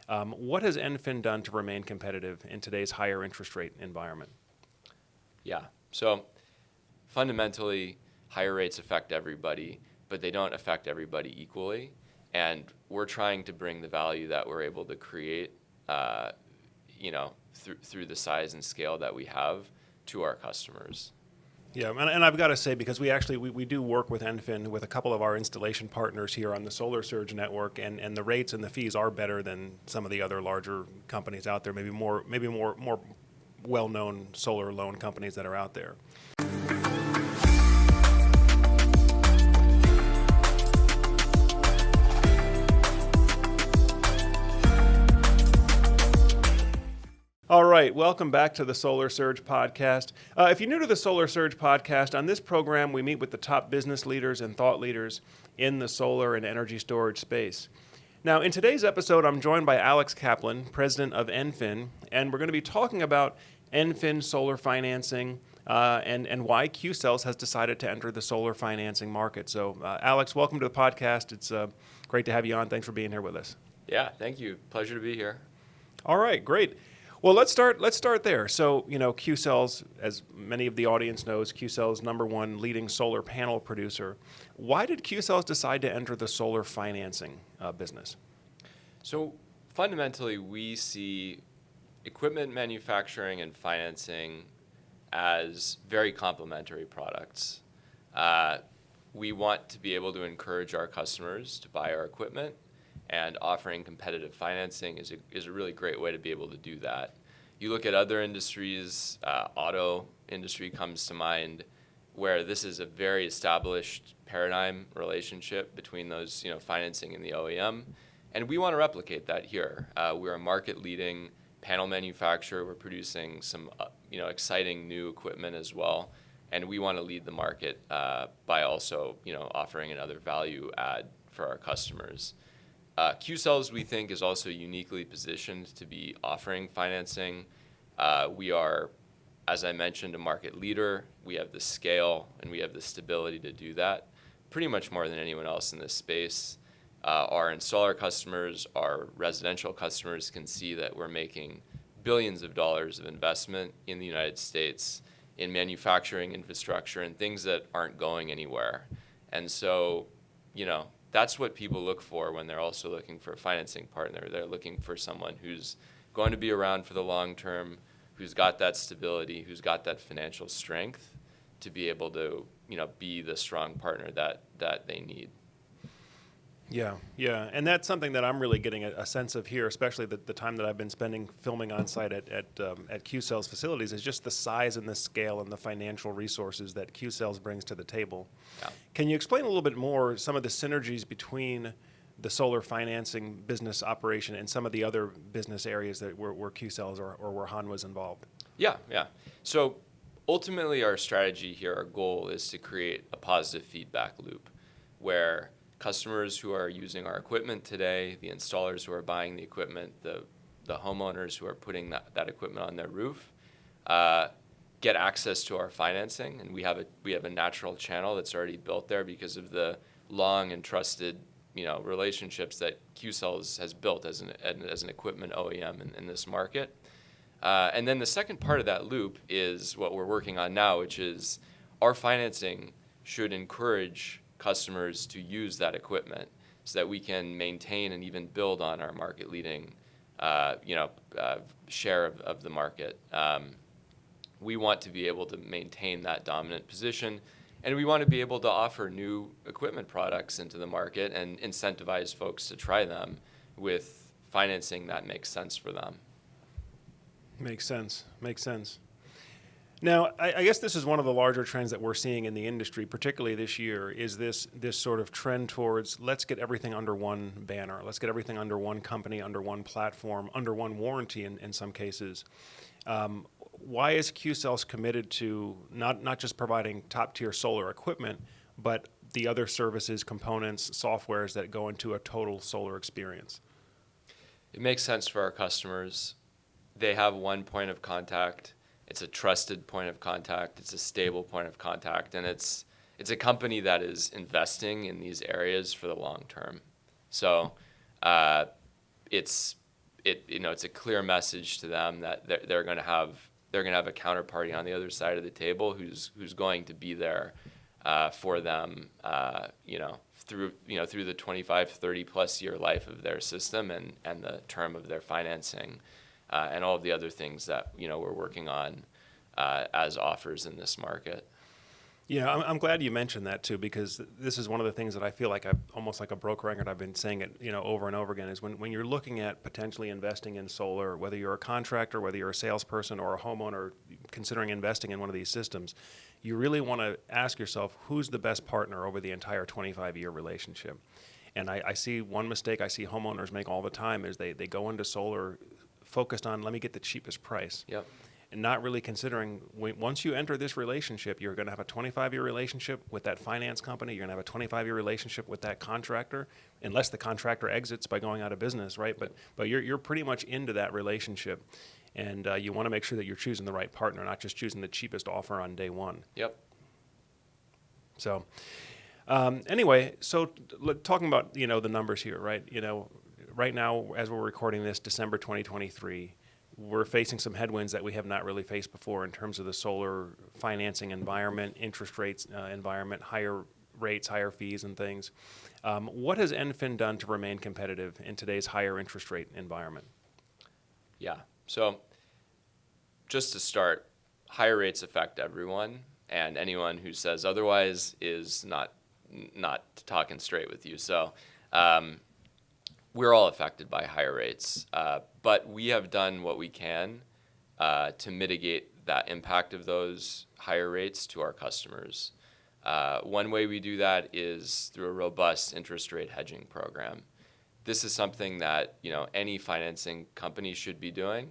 What has EnFin done to remain competitive in today's higher interest rate environment? Yeah. So fundamentally, higher rates affect everybody, but they don't affect everybody equally. And we're trying to bring the value that we're able to create, through the size and scale that we have to our customers. Yeah, and I've got to say, because we do work with EnFin with a couple of our installation partners here on the Solar Surge network, and the rates and the fees are better than some of the other larger companies out there, maybe more well-known solar loan companies that are out there. All right, welcome back to the Solar Surge podcast. If you're new to the Solar Surge podcast, on this program we meet with the top business leaders and thought leaders in the solar and energy storage space. Now, in today's episode, I'm joined by Alex Kaplan, president of EnFin, and we're going to be talking about EnFin solar financing and why Qcells has decided to enter the solar financing market. So, Alex, welcome to the podcast. It's great to have you on. Thanks for being here with us. Yeah, thank you. Pleasure to be here. All right, great. Well, let's start there. So, Qcells, as many of the audience knows, Qcells #1 leading solar panel producer. Why did Qcells decide to enter the solar financing business? So fundamentally, we see equipment manufacturing and financing as very complementary products. We want to be able to encourage our customers to buy our equipment, and offering competitive financing is a really great way to be able to do that. You look at other industries, auto industry comes to mind, where this is a very established paradigm relationship between those, financing and the OEM, and we want to replicate that here. We're a market-leading panel manufacturer. We're producing some, exciting new equipment as well, and we want to lead the market by also, offering another value add for our customers. Qcells, we think, is also uniquely positioned to be offering financing. We are, as I mentioned, a market leader. We have the scale and we have the stability to do that pretty much more than anyone else in this space. Our installer customers, our residential customers can see that we're making billions of dollars of investment in the United States in manufacturing infrastructure and things that aren't going anywhere. And so, that's what people look for when they're also looking for a financing partner. They're looking for someone who's going to be around for the long term, who's got that stability, who's got that financial strength to be able to, be the strong partner that they need. Yeah, and that's something that I'm really getting a sense of here, especially the time that I've been spending filming on site at Qcells facilities, is just the size and the scale and the financial resources that Qcells brings to the table. Yeah. Can you explain a little bit more some of the synergies between the solar financing business operation and some of the other business areas that where Qcells or where Han was involved? Yeah. So ultimately, our strategy here, our goal is to create a positive feedback loop where customers who are using our equipment today, the installers who are buying the equipment, the homeowners who are putting that equipment on their roof, get access to our financing, and we have a natural channel that's already built there because of the long and trusted relationships that Qcells has built as an equipment OEM in this market. And then the second part of that loop is what we're working on now, which is our financing should encourage customers to use that equipment so that we can maintain and even build on our market-leading, share of the market. We want to be able to maintain that dominant position, and we want to be able to offer new equipment products into the market and incentivize folks to try them with financing that makes sense for them. Makes sense. Now, I guess this is one of the larger trends that we're seeing in the industry, particularly this year, is this sort of trend towards let's get everything under one banner. Let's get everything under one company, under one platform, under one warranty in some cases. Why is Qcells committed to not just providing top-tier solar equipment, but the other services, components, softwares that go into a total solar experience? It makes sense for our customers. They have one point of contact. It's a trusted point of contact. It's a stable point of contact, and it's a company that is investing in these areas for the long term. So it's it's a clear message to them that they're going to have a counterparty on the other side of the table who's going to be there for them, through the 25, 30 plus year life of their system and the term of their financing, and all of the other things that we're working on as offers in this market. Yeah, I'm glad you mentioned that too, because this is one of the things that I feel like I've almost like a broke record. I've been saying it, over and over again, is when you're looking at potentially investing in solar, whether you're a contractor, whether you're a salesperson or a homeowner considering investing in one of these systems, you really want to ask yourself, who's the best partner over the entire 25-year relationship? And I see one mistake I see homeowners make all the time is they go into solar focused on, let me get the cheapest price. Yep. And not really considering, once you enter this relationship, you're going to have a 25-year relationship with that finance company. You're going to have a 25-year relationship with that contractor, unless the contractor exits by going out of business, right? But you're pretty much into that relationship, and you want to make sure that you're choosing the right partner, not just choosing the cheapest offer on day one. Yep. So anyway, so talking about the numbers here, right? Right now, as we're recording this, December 2023. We're facing some headwinds that we have not really faced before in terms of the solar financing environment, interest rates environment, higher rates, higher fees, and things. What has EnFin done to remain competitive in today's higher interest rate environment? Yeah. So just to start, higher rates affect everyone, and anyone who says otherwise is not talking straight with you. So we're all affected by higher rates, but we have done what we can to mitigate that impact of those higher rates to our customers. One way we do that is through a robust interest rate hedging program. This is something that any financing company should be doing.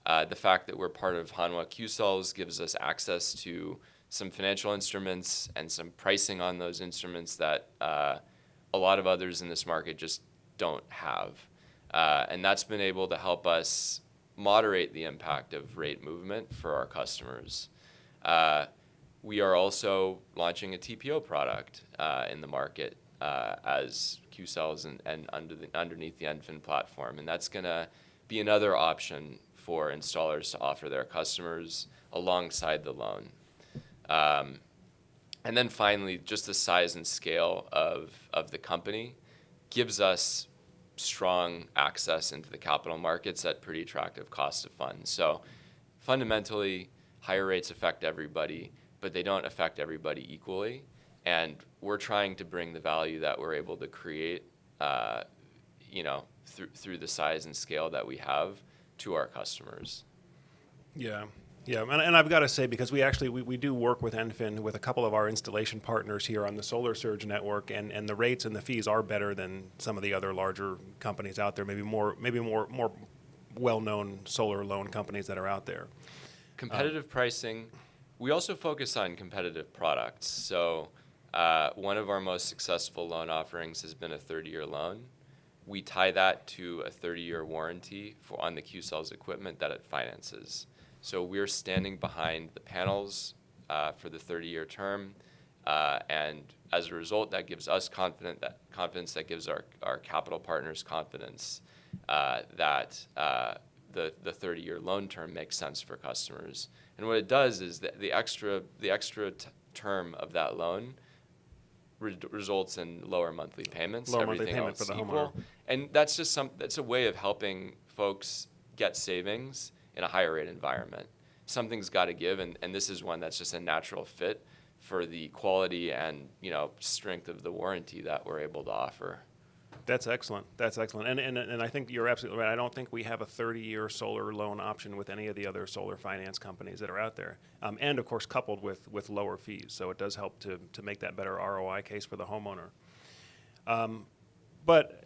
The fact that we're part of Hanwha Qcells gives us access to some financial instruments and some pricing on those instruments that a lot of others in this market just don't have. And that's been able to help us moderate the impact of rate movement for our customers. We are also launching a TPO product in the market as Qcells and underneath the EnFin platform. And that's going to be another option for installers to offer their customers alongside the loan. And then finally, just the size and scale of the company gives us strong access into the capital markets at pretty attractive cost of funds. So fundamentally, higher rates affect everybody, but they don't affect everybody equally. And we're trying to bring the value that we're able to create, through the size and scale that we have to our customers. Yeah. Yeah, and I've got to say, because we do work with EnFin with a couple of our installation partners here on the Solar Surge network, and the rates and the fees are better than some of the other larger companies out there, maybe more well-known solar loan companies that are out there. Competitive pricing. We also focus on competitive products. So one of our most successful loan offerings has been a 30-year loan. We tie that to a 30-year warranty on the Qcells equipment that it finances. So we're standing behind the panels for the 30-year term, and as a result, that gives us confidence. That gives our capital partners confidence that the 30-year loan term makes sense for customers. And what it does is that the extra term of that loan results in lower monthly payments. Lower monthly payment for the homeowner. And that's just that's a way of helping folks get savings in a higher rate environment. Something's got to give, and this is one that's just a natural fit for the quality and strength of the warranty that we're able to offer. That's excellent. And I think you're absolutely right. I don't think we have a 30-year solar loan option with any of the other solar finance companies that are out there. And of course, coupled with lower fees. So it does help to make that better ROI case for the homeowner. But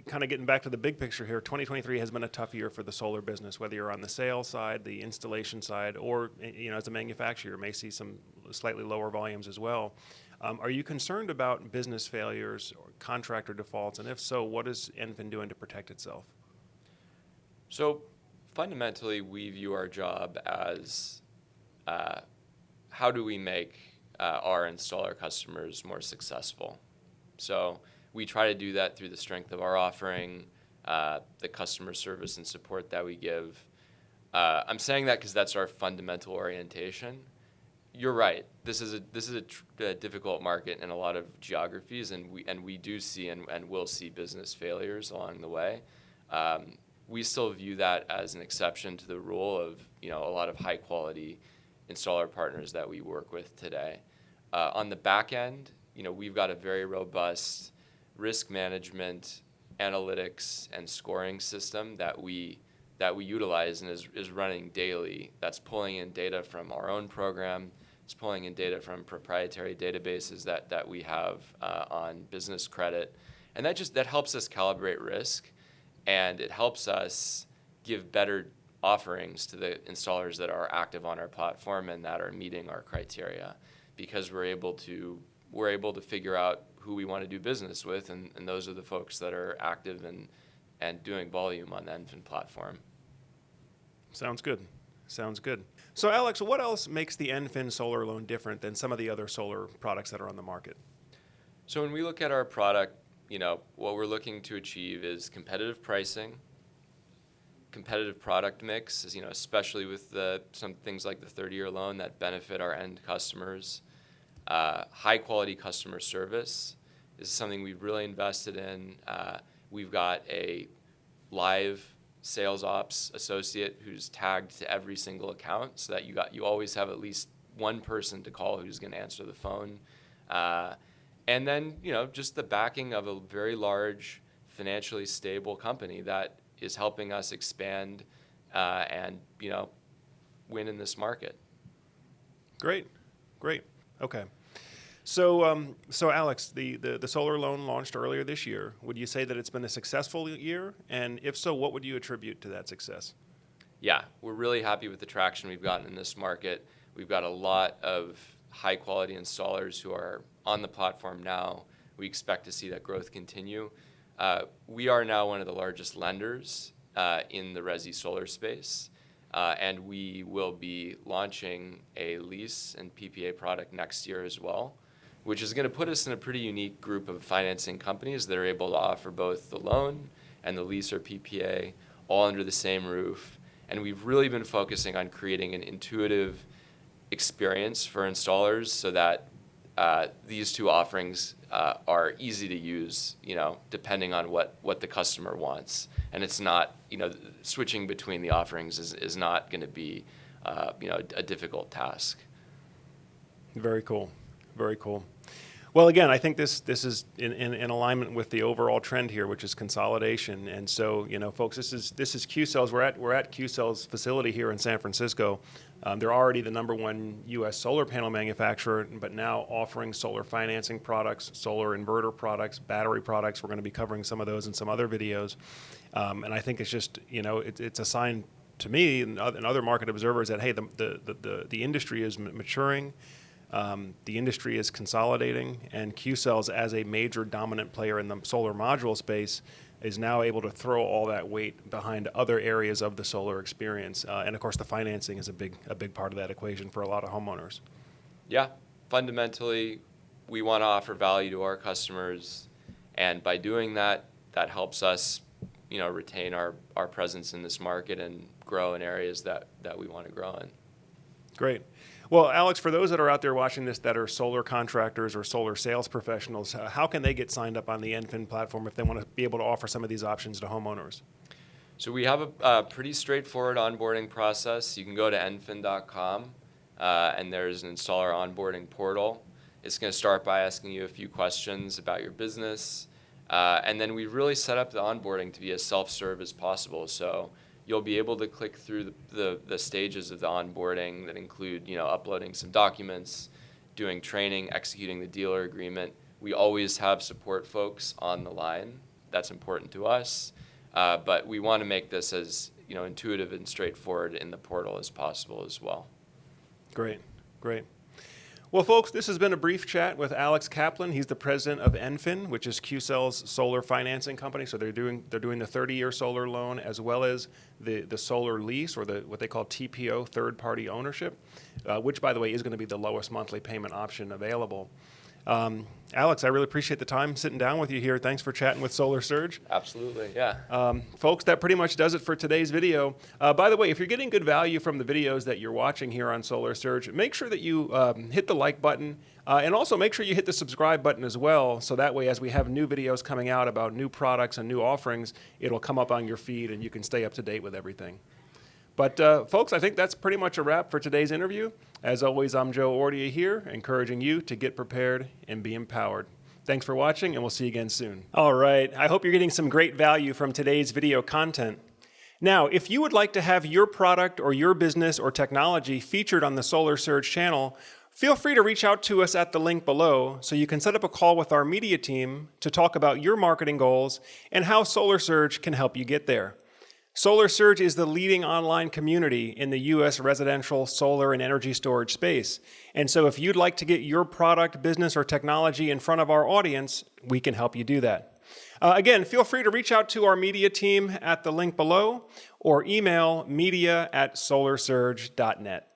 kind of getting back to the big picture here, 2023 has been a tough year for the solar business, whether you're on the sales side, the installation side, or as a manufacturer, you may see some slightly lower volumes as well. Are you concerned about business failures or contractor defaults? And if so, what is EnFin doing to protect itself? So fundamentally, we view our job as how do we make our installer customers more successful? So we try to do that through the strength of our offering, the customer service and support that we give. I'm saying that because that's our fundamental orientation. You're right. This is a difficult market in a lot of geographies, and we do see and will see business failures along the way. We still view that as an exception to the rule of a lot of high quality installer partners that we work with today. On the back end, we've got a very robust risk management, analytics, and scoring system that we utilize and is running daily. That's pulling in data from our own program. It's pulling in data from proprietary databases that we have on business credit, and that helps us calibrate risk, and it helps us give better offerings to the installers that are active on our platform and that are meeting our criteria, because we're able to figure out who we want to do business with, and those are the folks that are active and doing volume on the EnFin platform. Sounds good. Sounds good. So Alex, what else makes the EnFin solar loan different than some of the other solar products that are on the market? So when we look at our product, what we're looking to achieve is competitive pricing, competitive product mix, especially with some things like the 30-year loan that benefit our end customers. High quality customer service is something we've really invested in. We've got a live sales ops associate who's tagged to every single account, so that you always have at least one person to call who's going to answer the phone. And then just the backing of a very large, financially stable company that is helping us expand and win in this market. Great. Okay. So Alex, the solar loan launched earlier this year. Would you say that it's been a successful year? And if so, what would you attribute to that success? Yeah, we're really happy with the traction we've gotten in this market. We've got a lot of high quality installers who are on the platform now. We expect to see that growth continue. We are now one of the largest lenders in the resi solar space. And we will be launching a lease and PPA product next year as well, which is going to put us in a pretty unique group of financing companies that are able to offer both the loan and the lease or PPA all under the same roof. And we've really been focusing on creating an intuitive experience for installers so that these two offerings are easy to use, depending on what the customer wants. And it's not, switching between the offerings is not going to be, a difficult task. Very cool. Very cool. Well, again, I think this is in alignment with the overall trend here, which is consolidation. And so, folks, this is Qcells. We're at Qcells facility here in San Francisco. They're already the #1 U.S. solar panel manufacturer, but now offering solar financing products, solar inverter products, battery products. We're going to be covering some of those in some other videos. And I think it's just, it's a sign to me and other market observers that, hey, the industry is maturing. The industry is consolidating, and Qcells, as a major dominant player in the solar module space, is now able to throw all that weight behind other areas of the solar experience. And of course, the financing is a big part of that equation for a lot of homeowners. Yeah, fundamentally, we want to offer value to our customers, and by doing that, that helps us, retain our presence in this market and grow in areas that we want to grow in. Great. Well, Alex, for those that are out there watching this that are solar contractors or solar sales professionals, how can they get signed up on the EnFin platform if they want to be able to offer some of these options to homeowners? So we have a pretty straightforward onboarding process. You can go to enfin.com, and there's an installer onboarding portal. It's going to start by asking you a few questions about your business, and then we really set up the onboarding to be as self-serve as possible. So you'll be able to click through the stages of the onboarding that include, uploading some documents, doing training, executing the dealer agreement. We always have support folks on the line. That's important to us. But we want to make this as, intuitive and straightforward in the portal as possible as well. Great. Well, folks, this has been a brief chat with Alex Kaplan. He's the president of EnFin, which is Qcells' solar financing company. So they're doing the 30-year solar loan as well as the solar lease, or what they call TPO, third-party ownership, which, by the way, is going to be the lowest monthly payment option available. Alex, I really appreciate the time sitting down with you here. Thanks for chatting with Solar Surge. Absolutely, yeah. Folks, that pretty much does it for today's video. By the way, if you're getting good value from the videos that you're watching here on Solar Surge, make sure that you hit the like button and also make sure you hit the subscribe button as well. So that way, as we have new videos coming out about new products and new offerings, it'll come up on your feed and you can stay up to date with everything. But folks, I think that's pretty much a wrap for today's interview. As always, I'm Joe Ordia here, encouraging you to get prepared and be empowered. Thanks for watching, and we'll see you again soon. All right, I hope you're getting some great value from today's video content. Now, if you would like to have your product or your business or technology featured on the Solar Surge channel, feel free to reach out to us at the link below so you can set up a call with our media team to talk about your marketing goals and how Solar Surge can help you get there. Solar Surge is the leading online community in the U.S. residential solar and energy storage space. And so if you'd like to get your product, business, or technology in front of our audience, we can help you do that. Again, feel free to reach out to our media team at the link below or email media@solarsurge.net.